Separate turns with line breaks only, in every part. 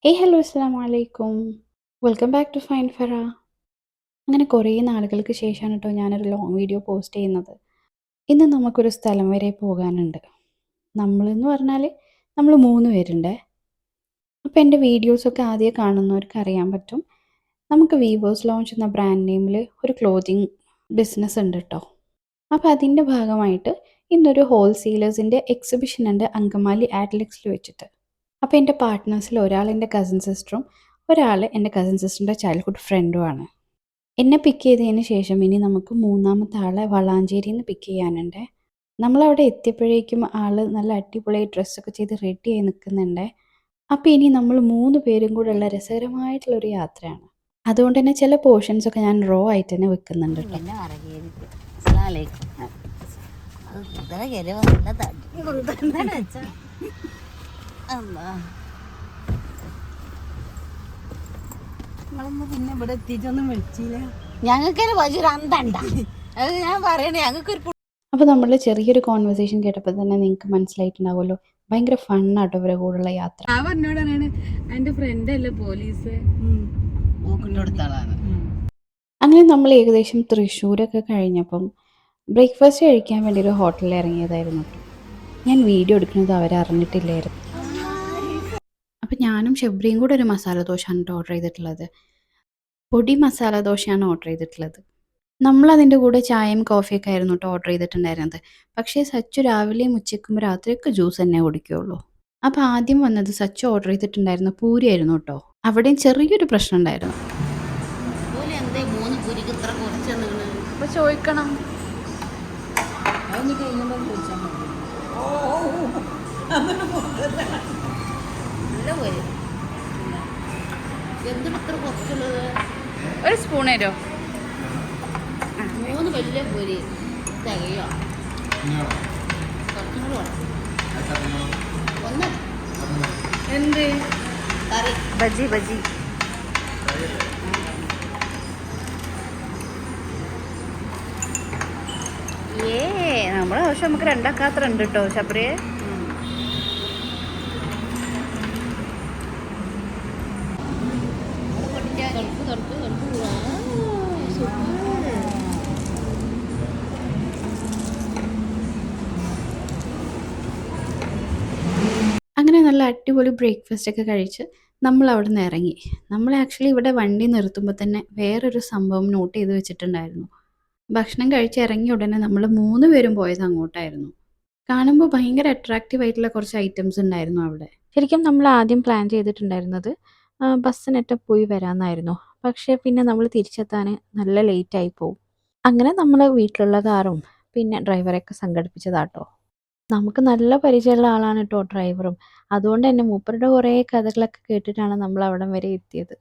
Hello അസ്സലാമു അലൈക്കും. Welcome back to fine ഫെറ. അങ്ങനെ കുറേ നാളുകൾക്ക് ശേഷമാണ് കേട്ടോ ഞാനൊരു ലോങ് വീഡിയോ പോസ്റ്റ് ചെയ്യുന്നത്. ഇന്ന് നമുക്കൊരു സ്ഥലം വരെ പോകാനുണ്ട്. നമ്മളെന്ന് പറഞ്ഞാൽ നമ്മൾ 3 പേരുണ്ടേ. അപ്പോൾ എൻ്റെ വീഡിയോസൊക്കെ ആദ്യം കാണുന്നവർക്ക് അറിയാൻ പറ്റും. നമുക്ക് വീവേഴ്സ് ലോഞ്ച് എന്ന ബ്രാൻഡ് നെയിമിൽ ഒരു ക്ലോത്തിങ് ബിസിനസ് ഉണ്ട് കേട്ടോ. അപ്പോൾ അതിൻ്റെ ഭാഗമായിട്ട് ഇന്നൊരു ഹോൾസെയിലേഴ്സിൻ്റെ എക്സിബിഷൻ ഉണ്ട് അങ്കമാലി ആറ്റ്ലക്സിൽ വെച്ചിട്ട്. അപ്പോൾ എൻ്റെ പാർട്ട്നേഴ്സിൽ ഒരാൾ എൻ്റെ കസിൻ സിസ്റ്ററും ഒരാൾ എൻ്റെ കസിൻ സിസ്റ്ററിൻ്റെ ചൈൽഡ്ഹുഡ് ഫ്രണ്ടുമാണ്. എന്നെ പിക്ക് ചെയ്തതിന് ശേഷം ഇനി നമുക്ക് മൂന്നാമത്തെ ആളെ വളാഞ്ചേരിയിൽ നിന്ന് പിക്ക് ചെയ്യാനുണ്ട്. നമ്മളവിടെ എത്തിയപ്പോഴേക്കും ആൾ നല്ല അടിപൊളി ഡ്രസ്സൊക്കെ ചെയ്ത് റെഡിയായി നിൽക്കുന്നുണ്ട്. അപ്പോൾ ഇനി നമ്മൾ 3 പേരും കൂടെ ഉള്ള രസകരമായിട്ടുള്ളൊരു യാത്രയാണ്. അതുകൊണ്ട് തന്നെ ചില പോർഷൻസൊക്കെ ഞാൻ റോ ആയിട്ട് തന്നെ വെക്കുന്നുണ്ട് കേട്ടോ.
പിന്നെ ഇവിടെ എത്തിയിട്ടൊന്നും വിളിച്ചില്ല.
ഞങ്ങൾക്ക് വലിയൊരു അന്തണ്ട അത് ഞാൻ പറയണേ. ഞങ്ങൾക്കൊരു
അപ്പോൾ നമ്മളുടെ ചെറിയൊരു കോൺവെർസേഷൻ കേട്ടപ്പോൾ തന്നെ നിങ്ങൾക്ക് മനസ്സിലായിട്ടുണ്ടാവുമല്ലോ, ഭയങ്കര ഫണ്ണാട്ടോ ഇവരുടെ കൂടെയുള്ള യാത്ര.
ആ പറഞ്ഞോടാണ് എന്റെ ഫ്രണ്ട് അല്ലേ പോലീസ്
നോക്കിട്ടൊടുത്താളാണ്.
അങ്ങനെ നമ്മൾ ഏകദേശം തൃശ്ശൂരൊക്കെ കഴിഞ്ഞപ്പം ബ്രേക്ക്ഫാസ്റ്റ് കഴിക്കാൻ വേണ്ടി ഒരു ഹോട്ടലിൽ ഇറങ്ങിയതായിരുന്നു. ഞാൻ വീഡിയോ എടുക്കുന്നത് അവരറിഞ്ഞിട്ടില്ലായിരുന്നു. അപ്പം ഞാനും ഷെബ്രിയും കൂടെ ഒരു മസാല ദോശയാണ് കേട്ടോ ഓർഡർ ചെയ്തിട്ടുള്ളത്. പൊടി മസാല ദോശയാണ് ഓർഡർ ചെയ്തിട്ടുള്ളത്. നമ്മളതിൻ്റെ കൂടെ ചായയും കോഫിയൊക്കെ ആയിരുന്നു കേട്ടോ ഓർഡർ ചെയ്തിട്ടുണ്ടായിരുന്നത്. പക്ഷേ സച്ചു രാവിലെയും ഉച്ചയ്ക്കും രാത്രിയൊക്കെ ജ്യൂസ് തന്നെ കുടിക്കുകയുള്ളൂ. അപ്പോൾ ആദ്യം വന്നത് സച്ചു ഓർഡർ ചെയ്തിട്ടുണ്ടായിരുന്ന പൂരിയായിരുന്നു കേട്ടോ. അവിടെയും ചെറിയൊരു പ്രശ്നം ഉണ്ടായിരുന്നു.
അപ്പൊ ചോദിക്കണം. ഒരു സ്പൂൺ തരോ?
3 വലിയ പൊരി തികയോ? കുറച്ചും കൂടി ഒന്ന്
എന്ത്
കറി
ബജി ബജി നമ്മളെ പക്ഷെ നമുക്ക് രണ്ടാക്കാത്ര ഉണ്ട് കേട്ടോ ശബരിയെ.
അങ്ങനെ നല്ല അടിപൊളി ബ്രേക്ക്ഫാസ്റ്റ് ഒക്കെ കഴിച്ച് നമ്മൾ അവിടെ നിന്ന് ഇറങ്ങി. നമ്മൾ ആക്ച്വലി ഇവിടെ വണ്ടി നിർത്തുമ്പോൾ തന്നെ വേറൊരു സംഭവം നോട്ട് ചെയ്ത് വെച്ചിട്ടുണ്ടായിരുന്നു. ഭക്ഷണം കഴിച്ച് ഇറങ്ങിയ ഉടനെ നമ്മൾ 3 പേരും പോയത് അങ്ങോട്ടായിരുന്നു. കാണുമ്പോൾ ഭയങ്കര അട്രാക്റ്റീവ് ആയിട്ടുള്ള കുറച്ച് ഐറ്റംസ് ഉണ്ടായിരുന്നു അവിടെ. ശരിക്കും നമ്മൾ ആദ്യം പ്ലാൻ ചെയ്തിട്ടുണ്ടായിരുന്നത് ബസ്സിനൊക്കെ പോയി വരാമെന്നായിരുന്നു. പക്ഷേ പിന്നെ നമ്മൾ തിരിച്ചെത്താൻ നല്ല ലേറ്റായി പോകും. അങ്ങനെ നമ്മൾ വീട്ടിലുള്ള കാറും പിന്നെ ഡ്രൈവറെയൊക്കെ സംഘടിപ്പിച്ചതാട്ടോ. നമുക്ക് നല്ല പരിചയമുള്ള ആളാണ് കേട്ടോ ഡ്രൈവറും. അതുകൊണ്ട് തന്നെ മൂപ്പരുടെ കുറേ കഥകളൊക്കെ കേട്ടിട്ടാണ് നമ്മൾ അവിടം വരെ എത്തിയത്.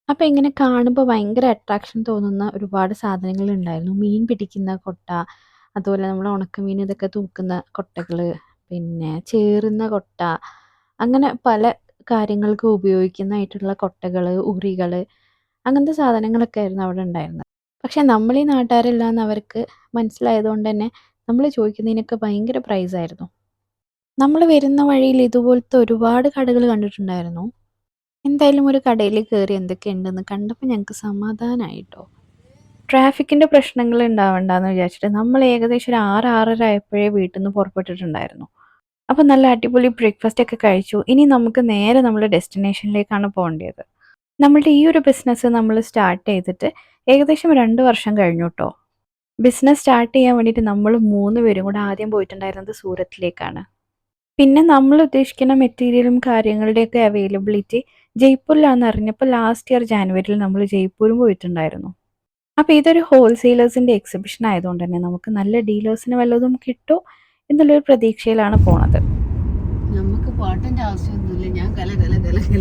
അപ്പോൾ ഇങ്ങനെ കാണുമ്പോൾ ഭയങ്കര അട്രാക്ഷൻ തോന്നുന്ന ഒരുപാട് സാധനങ്ങളുണ്ടായിരുന്നു. മീൻ പിടിക്കുന്ന കൊട്ട, അതുപോലെ നമ്മൾ ഉണക്കമീൻ ഇതൊക്കെ തൂക്കുന്ന കൊട്ടകൾ, പിന്നെ ചേറുന്ന കൊട്ട, അങ്ങനെ പല കാര്യങ്ങൾക്ക് ഉപയോഗിക്കുന്നതായിട്ടുള്ള കൊട്ടകൾ, ഉറികൾ, അങ്ങനത്തെ സാധനങ്ങളൊക്കെ ആയിരുന്നു അവിടെ ഉണ്ടായിരുന്നത്. പക്ഷേ നമ്മളീ നാട്ടുകാരല്ലാന്ന് അവർക്ക് മനസ്സിലായതുകൊണ്ട് തന്നെ നമ്മൾ ചോദിക്കുന്നതിനൊക്കെ ഭയങ്കര പ്രൈസായിരുന്നു. നമ്മൾ വരുന്ന വഴിയിൽ ഇതുപോലത്തെ ഒരുപാട് കടകൾ കണ്ടിട്ടുണ്ടായിരുന്നു. എന്തായാലും ഒരു കടയിൽ കയറി എന്തൊക്കെയുണ്ടെന്ന് കണ്ടപ്പോൾ ഞങ്ങൾക്ക് സമാധാനമായി ട്ടോ. ട്രാഫിക്കിൻ്റെ പ്രശ്നങ്ങൾ ഉണ്ടാവണ്ടെന്ന് വിചാരിച്ചിട്ട് നമ്മൾ ഏകദേശം ഒരു 6, 6:30 ആയപ്പോഴേ വീട്ടിൽ നിന്ന് പുറപ്പെട്ടിട്ടുണ്ടായിരുന്നു. അപ്പോൾ നല്ല അടിപൊളി ബ്രേക്ക്ഫാസ്റ്റ് ഒക്കെ കഴിച്ചു. ഇനി നമുക്ക് നേരെ നമ്മുടെ ഡെസ്റ്റിനേഷനിലേക്കാണ് പോകേണ്ടത്. നമ്മളുടെ ഈ ഒരു ബിസിനസ് നമ്മൾ സ്റ്റാർട്ട് ചെയ്തിട്ട് ഏകദേശം 2 വർഷം കഴിഞ്ഞു ട്ടോ. ബിസിനസ് സ്റ്റാർട്ട് ചെയ്യാൻ വേണ്ടിയിട്ട് നമ്മൾ 3 പേരും കൂടെ ആദ്യം പോയിട്ടുണ്ടായിരുന്നത് സൂറത്തിലേക്കാണ്. പിന്നെ നമ്മൾ ഉദ്ദേശിക്കുന്ന മെറ്റീരിയലും കാര്യങ്ങളുടെയൊക്കെ അവൈലബിലിറ്റി ജയ്പൂരിലാണെന്ന് അറിഞ്ഞപ്പോൾ ലാസ്റ്റ് ഇയർ ജാനുവരിയിൽ നമ്മൾ ജയ്പൂരും പോയിട്ടുണ്ടായിരുന്നു. അപ്പോൾ ഇതൊരു ഹോൾസെയിലേഴ്സിൻ്റെ എക്സിബിഷൻ ആയതുകൊണ്ട് തന്നെ നമുക്ക് നല്ല ഡീലേഴ്സിന് വല്ലതും കിട്ടുമോ എന്നുള്ളൊരു പ്രതീക്ഷയിലാണ് പോണത്.
നമുക്ക് പാട്ടിന്റെ ആവശ്യമൊന്നുമില്ല. ഞാൻ കല കല കല കല.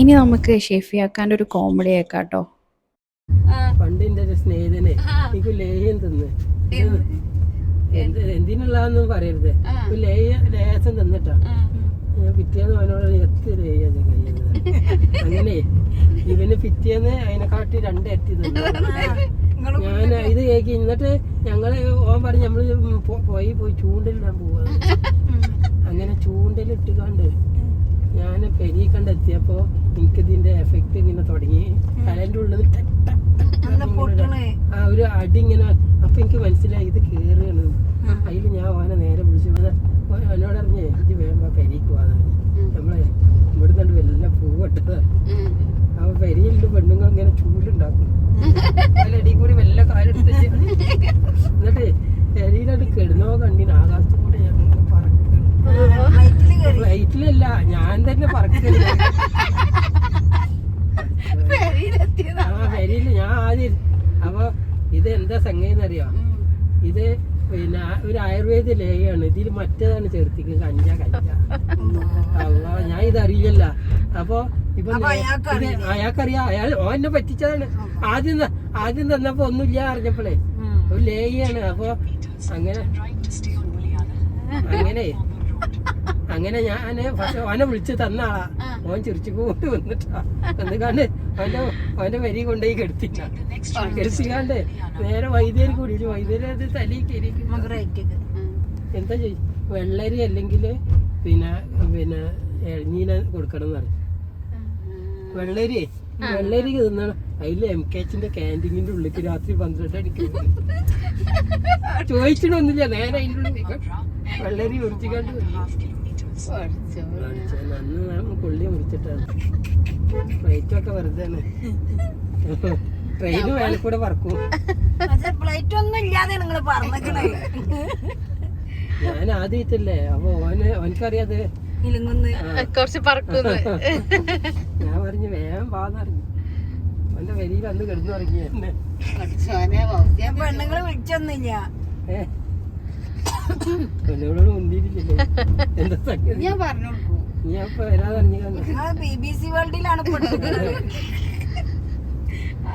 ഇനി നമുക്ക് ഷെഫിയാക്കാൻ്റെ ഒരു കോമഡി ആക്കാട്ടോ.
പണ്ടിന്റെ ഒരു സ്നേഹിതനെ എനിക്ക് ലേഹ്യം തിന്ന് എന്തിനുള്ളതെന്നും പറയരുത്. ലേഹസം തിന്നിട്ടാ ഞാൻ പിറ്റേന്ന് അവനോട് എത്തി ലേഹ്യ കഴിയുന്നത്. അങ്ങനെ ഇവന് പിറ്റേന്ന് അതിനെക്കാട്ടി 2 ഇരട്ടി തിന്നു. ഞാൻ ഇത് കേൾക്കി. എന്നിട്ട് ഞങ്ങള് ഓൻ പറഞ്ഞ് നമ്മള് പോയി ചൂണ്ടലിടാൻ പോവാ. അങ്ങനെ ചൂണ്ടലിട്ടുകൊണ്ട് ഞാൻ പെരി കണ്ടെത്തിയപ്പോ എനിക്ക് ഇതിന്റെ എഫക്റ്റ് ഇങ്ങനെ തുടങ്ങി. തലേന്റെ ഉള്ളിൽ ആ ഒരു അടി ഇങ്ങനെ. അപ്പൊ എനിക്ക് മനസ്സിലായി ഇത് കേറുകയാണ്. അതിൽ ഞാൻ ഓനെ നേരെ വിളിച്ചു എന്നോട് അറിഞ്ഞേ ഇത് വേഗം പെരിക്ക് പോവാന്ന് പറഞ്ഞു. നമ്മളെ ഇവിടുന്ന് വല്ല പൂവട്ടതാണ്. അപ്പൊ പെരിയിലുള്ള പെണ്ണുങ്ങൾ ഇങ്ങനെ ചൂടുണ്ടാക്കും. അടി കൂടി വല്ല കാര്യം എടുത്ത് എന്നിട്ട് പെരിയിലോട്ട് കിടന്നോ കണ്ടിന് ആകാശത്ത് കൂടെ ഞാൻ പറക്കണം. ഫ്ലൈറ്റിലല്ല, ഞാൻ തന്നെ പറക്കില്ല. ആ പെരിയില് ഞാൻ ആദ്യം. അപ്പൊ ഇത് എന്താ സംഗതിന്നറിയോ? ഇത് പിന്നെ ഒരു ആയുർവേദ ലേയാണ്. ഇതിൽ മറ്റേതാണ് ചേർത്തിക്ക് കഞ്ച. അല്ല ഞാൻ ഇതറിയില്ല. അപ്പൊ ഇപ്പൊ ഇത് അയാൾക്കറിയാം. ഓനെ പറ്റിച്ചതാണ്. ആദ്യം തന്നപ്പോ ഒന്നുമില്ല അറിഞ്ഞപ്പോളേ ഒരു ലേയാണ്. അപ്പൊ അങ്ങനെ ഞാൻ ഓനെ വിളിച്ച് തന്ന ആളാ. ഓൻ ചിരിച്ചുകൊണ്ട് വന്നിട്ടാ എന്നിക്കാണ്ട് ഓന്റെ വരി കൊണ്ടുപോയി കെടുത്തിക്കാണ്ട് നേരെ വൈദ്യര് കൂടിയിട്ട് വൈദ്യര് അത് തലയിൽ കയറിക്കും. എന്താ ചെയ്യും? വെള്ളരി അല്ലെങ്കിൽ പിന്നെ എഴഞ്ഞീന കൊടുക്കണം എന്ന് പറയും. വെള്ളരി തിന്നണം. അതില് MKHന്റെ ക്യാൻറ്റീനിന്റെ ഉള്ളിലേക്ക് രാത്രി 12 മണിക്ക് ചോദിച്ചിട്ടൊന്നുമില്ല. നേരെ അതിൻ്റെ ഉള്ളിൽ വെള്ളരി മുറിച്ചിക്കാണ്ട് അന്ന് കൊള്ളി മുറിച്ചിട്ടാണ്. ഫ്ലൈറ്റൊക്കെ വെറുതെ ട്രെയിന് മേലെ കൂടെ പറക്കും. ഞാൻ ആദ്യമായിട്ടല്ലേ. അപ്പൊ ഓനക്കറിയാതെ
കുറച്ച് പറക്കുന്നു.
ഞാൻ പറഞ്ഞു വേഗം പാന്നറിഞ്ഞു. അവന്റെ വരിയിൽ അന്ന് കിടന്നു തുടങ്ങി എന്നെ.
പെണ്ണുങ്ങള് വിളിച്ചൊന്നുമില്ല.
പെണ്ണുങ്ങളോട് മുന്തിരില്ലേ എന്താ സംഗതി?
ഞാൻ പറഞ്ഞു കൊടുക്കും.
ഞാൻ ഇപ്പൊ വരാതറിഞ്ഞു.
BBC വേൾഡിലാണ്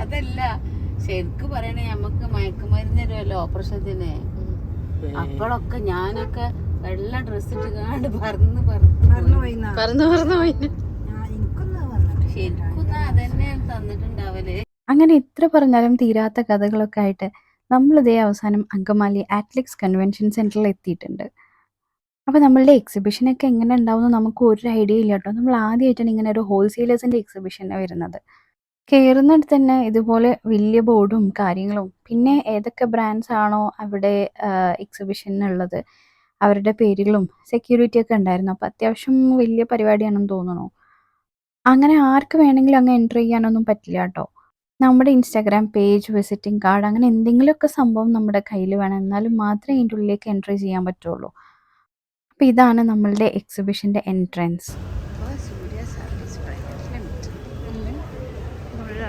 അതല്ല ശരിക്കും പറയണേ. നമുക്ക് മയക്കുമരുന്ന് തരുമല്ലോ ഓപ്പറേഷത്തിന്. അപ്പോഴൊക്കെ ഞാനൊക്കെ വെള്ള ഡ്രസ് ഇട്ട് പറന്നു പോയി. ശരിക്കും അതന്നെയാണ് തന്നിട്ടുണ്ടാവല്.
അങ്ങനെ ഇത്ര പറഞ്ഞാലും തീരാത്ത കഥകളൊക്കെ ആയിട്ട് നമ്മളിതേ അവസാനം അങ്കമാലി ആറ്റ്ലറ്റിക്സ് കൺവെൻഷൻ സെൻറ്ററിൽ എത്തിയിട്ടുണ്ട്. അപ്പോൾ നമ്മളുടെ എക്സിബിഷനൊക്കെ എങ്ങനെ ഉണ്ടാവുമെന്ന് നമുക്ക് ഒരു ഐഡിയ ഇല്ല കേട്ടോ. നമ്മൾ ആദ്യമായിട്ടാണ് ഇങ്ങനെ ഒരു ഹോൾസെയിലേഴ്സിൻ്റെ എക്സിബിഷന് വരുന്നത്. കയറുന്നിടത്ത് തന്നെ ഇതുപോലെ വലിയ ബോർഡും കാര്യങ്ങളും, പിന്നെ ഏതൊക്കെ ബ്രാൻഡ്സ് ആണോ അവിടെ എക്സിബിഷനുള്ളത് അവരുടെ പേരുകളും സെക്യൂരിറ്റിയൊക്കെ ഉണ്ടായിരുന്നു. അപ്പോൾ അത്യാവശ്യം വലിയ പരിപാടിയാണെന്ന് തോന്നുന്നു. അങ്ങനെ ആർക്ക് വേണമെങ്കിലും അങ്ങ് എൻ്റർ ചെയ്യാനൊന്നും പറ്റില്ല കേട്ടോ. നമ്മുടെ ഇൻസ്റ്റാഗ്രാം പേജ്, വിസിറ്റിംഗ് കാർഡ്, അങ്ങനെ എന്തെങ്കിലുമൊക്കെ സംഭവം നമ്മുടെ കയ്യിൽ വേണം. എന്നാലും മാത്രമേ ഇതിൻ്റെ ഉള്ളിലേക്ക് എൻട്രി ചെയ്യാൻ പറ്റുള്ളൂ. അപ്പോൾ ഇതാണ് നമ്മളുടെ എക്സിബിഷൻ്റെ entrance.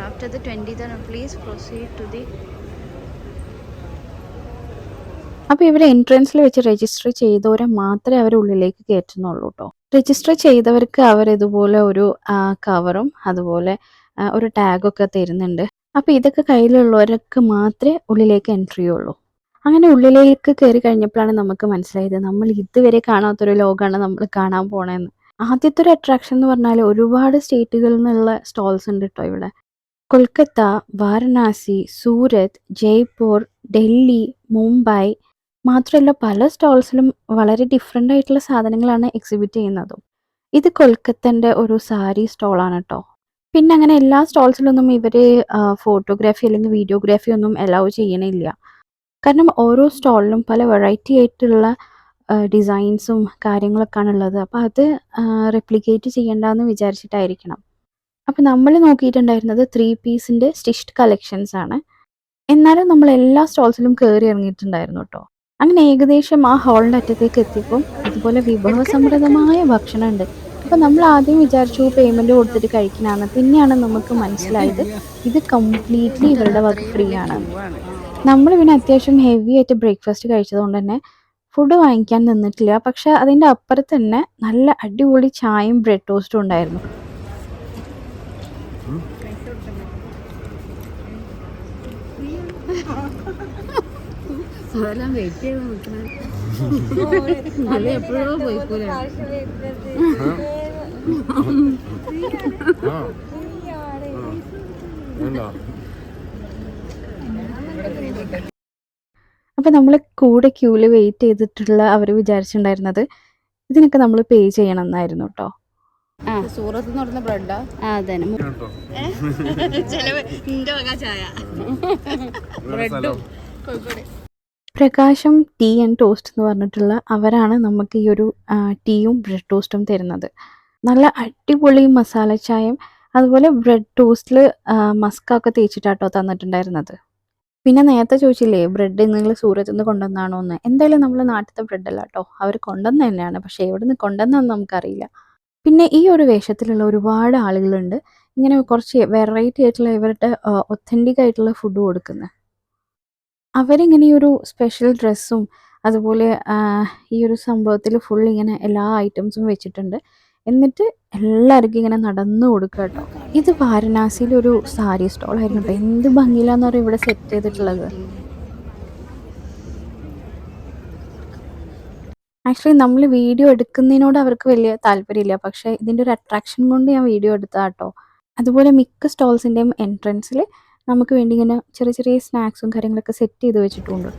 After the 20th, please proceed to the.
അപ്പോൾ ഇവർ എൻട്രൻസിൽ വെച്ച് രജിസ്റ്റർ ചെയ്തവരെ മാത്രമേ അവർ ഉള്ളിലേക്ക് കയറ്റുന്നുള്ളൂ കേട്ടോ. രജിസ്റ്റർ ചെയ്തവർക്ക് അവർ ഇതുപോലെ ഒരു കവറും അതുപോലെ ഒരു ടാഗൊക്കെ തരുന്നുണ്ട്. അപ്പോൾ ഇതൊക്കെ കയ്യിലുള്ളവർക്ക് മാത്രമേ ഉള്ളിലേക്ക് എൻട്രി ഉള്ളൂ. അങ്ങനെ ഉള്ളിലേക്ക് കയറി കഴിഞ്ഞപ്പോഴാണ് നമുക്ക് മനസ്സിലായത് നമ്മൾ ഇതുവരെ കാണാത്തൊരു ലോകമാണ് നമ്മൾ കാണാൻ പോണതെന്ന്. ആദ്യത്തെ ഒരു അട്രാക്ഷൻ എന്ന് പറഞ്ഞാൽ ഒരുപാട് സ്റ്റേറ്റുകളിൽ നിന്നുള്ള സ്റ്റോൾസ് ഉണ്ട് കേട്ടോ ഇവിടെ. കൊൽക്കത്ത, വാരണാസി, സൂരത്, ജയ്പൂർ, ഡൽഹി, മുംബൈ മാത്രമല്ല പല സ്റ്റോൾസിലും വളരെ ഡിഫറെൻ്റ് ആയിട്ടുള്ള സാധനങ്ങളാണ് എക്സിബിറ്റ് ചെയ്യുന്നതും. ഇത് കൊൽക്കത്തൻ്റെ ഒരു സാരി സ്റ്റോളാണ് കേട്ടോ. പിന്നെ അങ്ങനെ എല്ലാ സ്റ്റോൾസിലൊന്നും ഇവർ ഫോട്ടോഗ്രാഫി അല്ലെങ്കിൽ വീഡിയോഗ്രാഫി ഒന്നും അലൗ ചെയ്യണില്ല. കാരണം ഓരോ സ്റ്റോളിലും പല വെറൈറ്റി ആയിട്ടുള്ള ഡിസൈൻസും കാര്യങ്ങളൊക്കെയാണ് ഉള്ളത്. അപ്പോൾ അത് റെപ്ലിക്കേറ്റ് ചെയ്യേണ്ടെന്ന് വിചാരിച്ചിട്ടായിരിക്കണം. അപ്പോൾ നമ്മൾ നോക്കിയിട്ടുണ്ടായിരുന്നത് 3 പീസിൻ്റെ സ്റ്റിച്ച്ഡ് കളക്ഷൻസ് ആണ്. എന്നാലും നമ്മൾ എല്ലാ സ്റ്റോൾസിലും കയറി ഇറങ്ങിയിട്ടുണ്ടായിരുന്നു കേട്ടോ. അങ്ങനെ ഏകദേശം ആ ഹാളിൻ്റെ അറ്റത്തേക്ക് എത്തിയപ്പോൾ ഇതുപോലെ വിഭവസമൃദ്ധമായ ഭക്ഷണം ഉണ്ട്. അപ്പോൾ നമ്മൾ ആദ്യം വിചാരിച്ചു പേയ്മെൻറ്റ് കൊടുത്തിട്ട് കഴിക്കണമെന്ന്. പിന്നെയാണ് നമുക്ക് മനസ്സിലായത് ഇത് കംപ്ലീറ്റ്ലി ഇവരുടെ വക ഫ്രീ ആണ്. നമ്മൾ പിന്നെ അത്യാവശ്യം ഹെവി ആയിട്ട് ബ്രേക്ക്ഫാസ്റ്റ് കഴിച്ചതുകൊണ്ട് തന്നെ ഫുഡ് വാങ്ങിക്കാൻ നിന്നിട്ടില്ല. പക്ഷെ അതിൻ്റെ അപ്പുറത്ത് തന്നെ നല്ല അടിപൊളി ചായയും ബ്രെഡ് ടോസ്റ്റും ഉണ്ടായിരുന്നു.
അതെല്ലാം വെയിറ്റ് ചെയ്ത് നിൽക്കണം. നല്ല എപ്പോഴോ പോയിക്കൂല.
അപ്പോൾ നമ്മൾ കൂടെ ക്യൂവിൽ വെയിറ്റ് ചെയ്തിട്ടുള്ള അവർ വിചാരിച്ചിട്ടുണ്ടായിരുന്നത് ഇതിനൊക്കെ നമ്മൾ പേ ചെയ്യണം എന്നായിരുന്നു കേട്ടോ.
സൂറത്ത് നിന്ന് പറയുന്ന ബ്രെഡാ?
അതന്നെ ചെലവ് നിന്റെ വക ചായ ബ്രെഡും കോഴിക്കോട്.
പ്രകാശം ടീ ആൻഡ് ടോസ്റ്റ് എന്ന് പറഞ്ഞിട്ടുള്ള അവരാണ് നമുക്ക് ഈ ഒരു ടീയും ബ്രെഡ് ടോസ്റ്റും തരുന്നത്. നല്ല അടിപൊളി മസാല ചായയും അതുപോലെ ബ്രെഡ് ടോസ്റ്റിൽ മസ്കൊക്കെ തേച്ചിട്ടാട്ടോ തന്നിട്ടുണ്ടായിരുന്നത്. പിന്നെ നേരത്തെ ചോദിച്ചില്ലേ ബ്രെഡ് നിങ്ങൾ സൂറത്തിൽ നിന്ന് കൊണ്ടുവന്നാണോ എന്ന്. എന്തായാലും നമ്മൾ നാട്ടിലത്തെ ബ്രെഡല്ല കേട്ടോ, അവർ കൊണ്ടുവന്ന തന്നെയാണ്. പക്ഷേ എവിടെ നിന്ന് കൊണ്ടുവന്നതെന്ന് നമുക്കറിയില്ല. പിന്നെ ഈ ഒരു വേഷത്തിലുള്ള ഒരുപാട് ആളുകളുണ്ട് ഇങ്ങനെ കുറച്ച് വെറൈറ്റി ആയിട്ടുള്ള ഇവരുടെ ഒത്തൻറ്റിക് ആയിട്ടുള്ള ഫുഡ് കൊടുക്കുന്നത്. അവരിങ്ങനെ ഈ ഒരു സ്പെഷ്യൽ ഡ്രസ്സും അതുപോലെ ഈ ഒരു സംഭവത്തിൽ ഫുൾ ഇങ്ങനെ എല്ലാ ഐറ്റംസും വെച്ചിട്ടുണ്ട്. എന്നിട്ട് എല്ലാവർക്കും ഇങ്ങനെ നടന്നു കൊടുക്കുക കേട്ടോ. ഇത് വാരണാസിയിലൊരു സാരി സ്റ്റോളായിരുന്നു കേട്ടോ. എന്ത് ഭംഗിയിലാന്ന് പറയുക ഇവിടെ സെറ്റ് ചെയ്തിട്ടുള്ളത്. ആക്ച്വലി നമ്മൾ വീഡിയോ എടുക്കുന്നതിനോട് അവർക്ക് വലിയ താല്പര്യമില്ല, പക്ഷേ ഇതിൻ്റെ ഒരു അട്രാക്ഷൻ കൊണ്ട് ഞാൻ വീഡിയോ എടുത്തതാണ് കേട്ടോ. അതുപോലെ മിക്ക സ്റ്റോൾസിൻ്റെയും എൻട്രൻസിൽ നമുക്ക് വേണ്ടി ഇങ്ങനെ ചെറിയ ചെറിയ സ്നാക്സും കാര്യങ്ങളൊക്കെ സെറ്റ് ചെയ്ത് വെച്ചിട്ടുണ്ട്.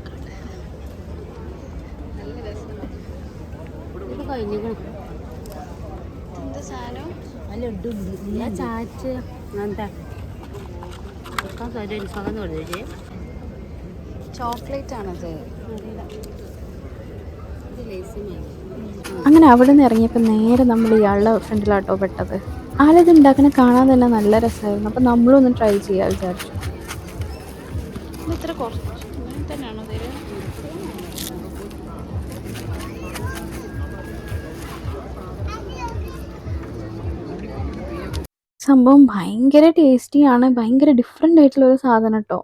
ചോക്ലേറ്റ് ആണത്.
അങ്ങനെ അവിടെ നിന്ന് ഇറങ്ങിയപ്പോൾ നേരെ നമ്മൾ ഇയാളുടെ ഫ്രണ്ടിലാട്ടോ പെട്ടത്. ആളിത് ഉണ്ടാക്കുന്ന കാണാൻ തന്നെ നല്ല രസമായിരുന്നു. അപ്പം നമ്മളൊന്ന് ട്രൈ ചെയ്യാൻ വിചാരിച്ചു.
ഇത്ര കുറച്ച് തന്നെയാണോ തരുക?
സംഭവം ഭയങ്കര ടേസ്റ്റിയാണ്, ഭയങ്കര ഡിഫറെൻ്റ് ആയിട്ടുള്ള ഒരു സാധനം കേട്ടോ.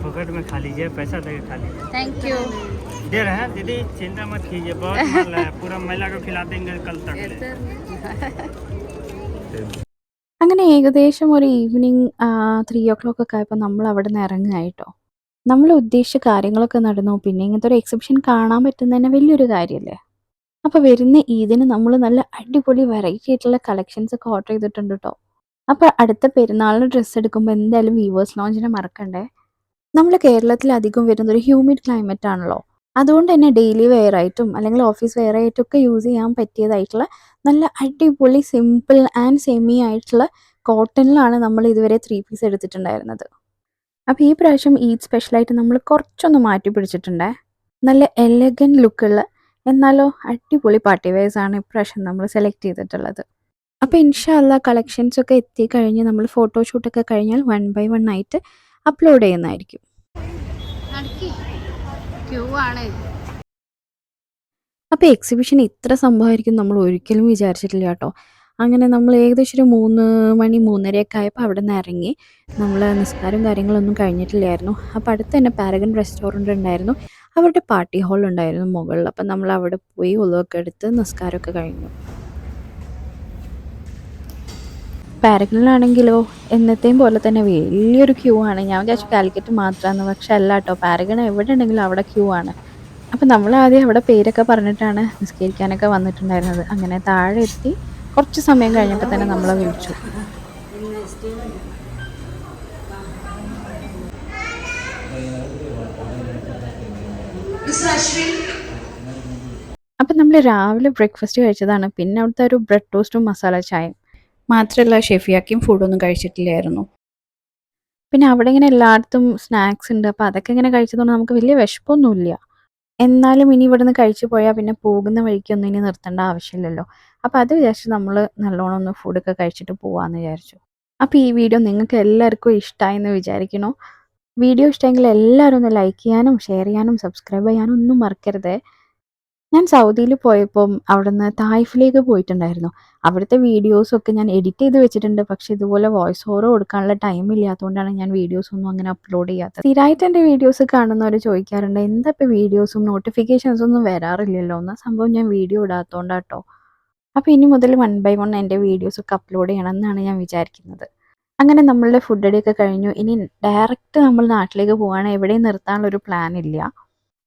पॉकेट में खा लीजिए, पैसा देके खा लीजिए।
Thank you.
दे रहे हैं दीदी, चिंता मत कीजिए, बहुत माल है, पूरा महिला को खिला देंगे कल तक।
അങ്ങനെ ഏകദേശം ഒരു ഈവനിങ് 3 o'clock ആയപ്പോൾ നമ്മൾ അവിടെ നിന്ന് ഇറങ്ങുകയായിട്ടോ. നമ്മൾ ഉദ്ദേശിച്ച കാര്യങ്ങളൊക്കെ നടന്നു. പിന്നെ ഇങ്ങനത്തെ ഒരു എക്സിബിഷൻ കാണാൻ പറ്റുന്നത് തന്നെ വലിയൊരു കാര്യമല്ലേ. അപ്പോൾ വരുന്ന ഈദിന് നമ്മൾ നല്ല അടിപൊളി വെറൈറ്റി ആയിട്ടുള്ള കളക്ഷൻസ് ഒക്കെ ഓർഡർ ചെയ്തിട്ടുണ്ട് കേട്ടോ. അപ്പോൾ അടുത്ത പെരുന്നാളിന് ഡ്രസ്സ് എടുക്കുമ്പോൾ എന്തായാലും വീവേഴ്സ് ലോഞ്ചിനെ മറക്കണ്ടേ. നമ്മൾ കേരളത്തിൽ അധികം വരുന്നൊരു ഹ്യൂമിഡ് ക്ലൈമറ്റ് ആണല്ലോ. അതുകൊണ്ട് തന്നെ ഡെയിലി വെയർ ആയിട്ടും അല്ലെങ്കിൽ ഓഫീസ് വെയർ ആയിട്ടും ഒക്കെ യൂസ് ചെയ്യാൻ പറ്റിയതായിട്ടുള്ള നല്ല അടിപൊളി സിമ്പിൾ ആൻഡ് സെമി ആയിട്ടുള്ള കോട്ടണിലാണ് നമ്മൾ ഇതുവരെ 3 പീസ് എടുത്തിട്ടുണ്ടായിരുന്നത്. അപ്പോൾ ഈ പ്രാവശ്യം ഈദ് സ്പെഷ്യലായിട്ട് നമ്മൾ കുറച്ചൊന്ന് മാറ്റി പിടിച്ചിട്ടുണ്ടേ. നല്ല എലഗൻറ്റ് ലുക്കുള്ള എന്നാലോ അടിപൊളി പാർട്ടി വെയർസാണ് ഇപ്രാവശ്യം നമ്മൾ സെലക്ട് ചെയ്തിട്ടുള്ളത്. അപ്പോൾ ഇൻഷാ അല്ലാഹ് കളക്ഷൻസ് ഒക്കെ എത്തിക്കഴിഞ്ഞ് നമ്മൾ ഫോട്ടോഷൂട്ടൊക്കെ കഴിഞ്ഞാൽ 1 by 1 ആയിട്ട് അപ്ലോഡ് ചെയ്യുന്നതായിരിക്കും.
ക്യൂ ആണ്.
അപ്പോൾ എക്സിബിഷൻ ഇത്ര സംഭവമായിരിക്കും നമ്മൾ ഒരിക്കലും വിചാരിച്ചിട്ടില്ല കേട്ടോ. അങ്ങനെ നമ്മൾ ഏകദേശം ഒരു 3 മണി 3:30 ആയപ്പോൾ അവിടെ നിന്ന് ഇറങ്ങി. നമ്മൾ നിസ്കാരം കാര്യങ്ങളൊന്നും കഴിഞ്ഞിട്ടില്ലായിരുന്നു. അപ്പോൾ അടുത്ത് തന്നെ പാരഗൺ റെസ്റ്റോറൻറ്റ് ഉണ്ടായിരുന്നു. അവരുടെ പാർട്ടി ഹാൾ ഉണ്ടായിരുന്നു മുകളിൽ. അപ്പം നമ്മൾ അവിടെ പോയി ഉളവൊക്കെ എടുത്ത് നിസ്കാരമൊക്കെ കഴിഞ്ഞു. പാരഗണിലാണെങ്കിലോ എന്നത്തെയും പോലെ തന്നെ വലിയൊരു ക്യൂ ആണ്. ഞാൻ വിചാരിച്ചു കാലിക്കറ്റ് മാത്രമാണ്, പക്ഷെ അല്ല കേട്ടോ, പാരഗൺ എവിടെ ഉണ്ടെങ്കിലും അവിടെ ക്യൂ ആണ്. അപ്പം നമ്മൾ ആദ്യം അവിടെ പേരൊക്കെ പറഞ്ഞിട്ടാണ് നിസ്കരിക്കാനൊക്കെ വന്നിട്ടുണ്ടായിരുന്നത്. അങ്ങനെ താഴെ എത്തി കുറച്ച് സമയം കഴിഞ്ഞപ്പോൾ തന്നെ നമ്മളെ വിളിച്ചു. അപ്പം നമ്മൾ രാവിലെ ബ്രേക്ക്ഫാസ്റ്റ് കഴിച്ചതാണ്. പിന്നെ അവിടുത്തെ ഒരു ബ്രെഡ് ടോസ്റ്റും മസാല ചായയും മാത്രമല്ല, ഷെഫിയാക്കിയും ഫുഡൊന്നും കഴിച്ചിട്ടില്ലായിരുന്നു. പിന്നെ അവിടെ ഇങ്ങനെ എല്ലായിടത്തും സ്നാക്സ് ഉണ്ട്. അപ്പോൾ അതൊക്കെ ഇങ്ങനെ കഴിച്ചതുകൊണ്ട് നമുക്ക് വലിയ വിശപ്പൊന്നുമില്ല. എന്നാലും ഇനി ഇവിടെ നിന്ന് കഴിച്ചു പോയാൽ പിന്നെ പോകുന്ന വഴിക്കൊന്നും ഇനി നിർത്തേണ്ട ആവശ്യമില്ലല്ലോ. അപ്പോൾ അത് വിചാരിച്ച് നമ്മൾ നല്ലോണം ഒന്ന് ഫുഡൊക്കെ കഴിച്ചിട്ട് പോകാമെന്ന് വിചാരിച്ചു. അപ്പോൾ ഈ വീഡിയോ നിങ്ങൾക്ക് എല്ലാവർക്കും ഇഷ്ടമായെന്ന് വിചാരിക്കണോ. വീഡിയോ ഇഷ്ടമെങ്കിൽ എല്ലാവരും ഒന്ന് ലൈക്ക് ചെയ്യാനും ഷെയർ ചെയ്യാനും സബ്സ്ക്രൈബ് ചെയ്യാനും ഒന്നും മറക്കരുത്. ഞാൻ സൗദിയിൽ പോയപ്പം അവിടുന്ന് തായിഫിലേക്ക് പോയിട്ടുണ്ടായിരുന്നു. അവിടുത്തെ വീഡിയോസൊക്കെ ഞാൻ എഡിറ്റ് ചെയ്ത് വെച്ചിട്ടുണ്ട്. പക്ഷേ ഇതുപോലെ വോയിസ് ഓവർ കൊടുക്കാനുള്ള ടൈം ഇല്ലാത്തതുകൊണ്ടാണ് ഞാൻ വീഡിയോസൊന്നും അങ്ങനെ അപ്ലോഡ് ചെയ്യാത്തത്. സ്ഥിരമായിട്ട് എൻ്റെ വീഡിയോസ് കാണുന്നവർ ചോദിക്കാറുണ്ട്, എന്താ ഇപ്പോൾ വീഡിയോസും നോട്ടിഫിക്കേഷൻസും ഒന്നും വരാറില്ലല്ലോ എന്ന സംഭവം ഞാൻ വീഡിയോ ഇടാത്തതുകൊണ്ടാണ് കേട്ടോ. അപ്പോൾ ഇനി മുതൽ 1 by 1 എൻ്റെ വീഡിയോസൊക്കെ അപ്ലോഡ് ചെയ്യണം എന്നാണ് ഞാൻ വിചാരിക്കുന്നത്. അങ്ങനെ നമ്മളുടെ ഫുഡ് അടിയൊക്കെ കഴിഞ്ഞു. ഇനി ഡയറക്റ്റ് നമ്മൾ നാട്ടിലേക്ക് പോവുകയാണ്. എവിടെയും നിർത്താനുള്ളൊരു പ്ലാൻ ഇല്ല.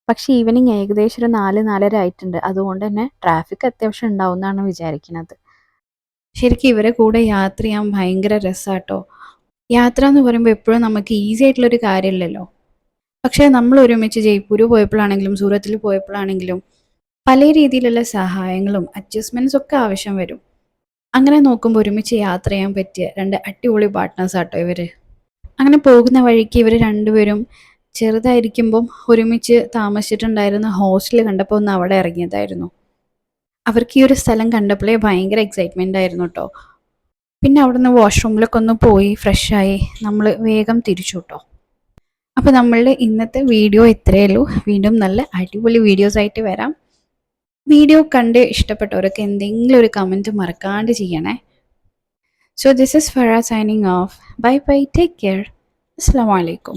പക്ഷേ ഈവനിങ് ഏകദേശം ഒരു 4-4:30 ആയിട്ടുണ്ട്. അതുകൊണ്ട് തന്നെ ട്രാഫിക് അത്യാവശ്യം ഉണ്ടാവും എന്നാണ് വിചാരിക്കുന്നത്. ശരിക്കും ഇവരെ കൂടെ യാത്ര ചെയ്യാൻ ഭയങ്കര രസമാട്ടോ. യാത്ര എന്ന് പറയുമ്പോൾ എപ്പോഴും നമുക്ക് ഈസി ആയിട്ടുള്ളൊരു കാര്യമില്ലല്ലോ. പക്ഷേ നമ്മൾ ഒരുമിച്ച് ജയ്പൂർ പോയപ്പോഴാണെങ്കിലും സൂറത്തിൽ പോയപ്പോഴാണെങ്കിലും പല രീതിയിലുള്ള സഹായങ്ങളും അഡ്ജസ്റ്റ്മെൻറ്റ്സ് ഒക്കെ ആവശ്യം വരും. അങ്ങനെ നോക്കുമ്പോൾ ഒരുമിച്ച് യാത്ര ചെയ്യാൻ പറ്റിയ 2 അടിപൊളി പാർട്ട്നേഴ്സ് ആട്ടോ ഇവർ. അങ്ങനെ പോകുന്ന വഴിക്ക് ഇവർ രണ്ടുപേരും ചെറുതായിരിക്കുമ്പം ഒരുമിച്ച് താമസിച്ചിട്ടുണ്ടായിരുന്ന ഹോസ്റ്റൽ കണ്ടപ്പോൾ ഒന്ന് അവിടെ ഇറങ്ങിയതായിരുന്നു. അവർക്ക് ഈ ഒരു സ്ഥലം കണ്ടപ്പോഴേ ഭയങ്കര എക്സൈറ്റ്മെൻ്റ് ആയിരുന്നു കേട്ടോ. പിന്നെ അവിടെ നിന്ന് വാഷ്റൂമിലൊക്കെ ഒന്ന് പോയി ഫ്രഷായി നമ്മൾ വേഗം തിരിച്ചു കേട്ടോ. അപ്പോൾ നമ്മളുടെ ഇന്നത്തെ വീഡിയോ ഇത്രയേ ഉള്ളൂ. വീണ്ടും നല്ല അടിപൊളി വീഡിയോസായിട്ട് വരാം. വീഡിയോ കണ്ട് ഇഷ്ടപ്പെട്ടവരൊക്കെ എന്തെങ്കിലും ഒരു കമൻറ്റ് മറക്കാണ്ട് ചെയ്യണേ. So this is Farah signing off. Bye bye, take care. അസ്സലാമു അലൈക്കും.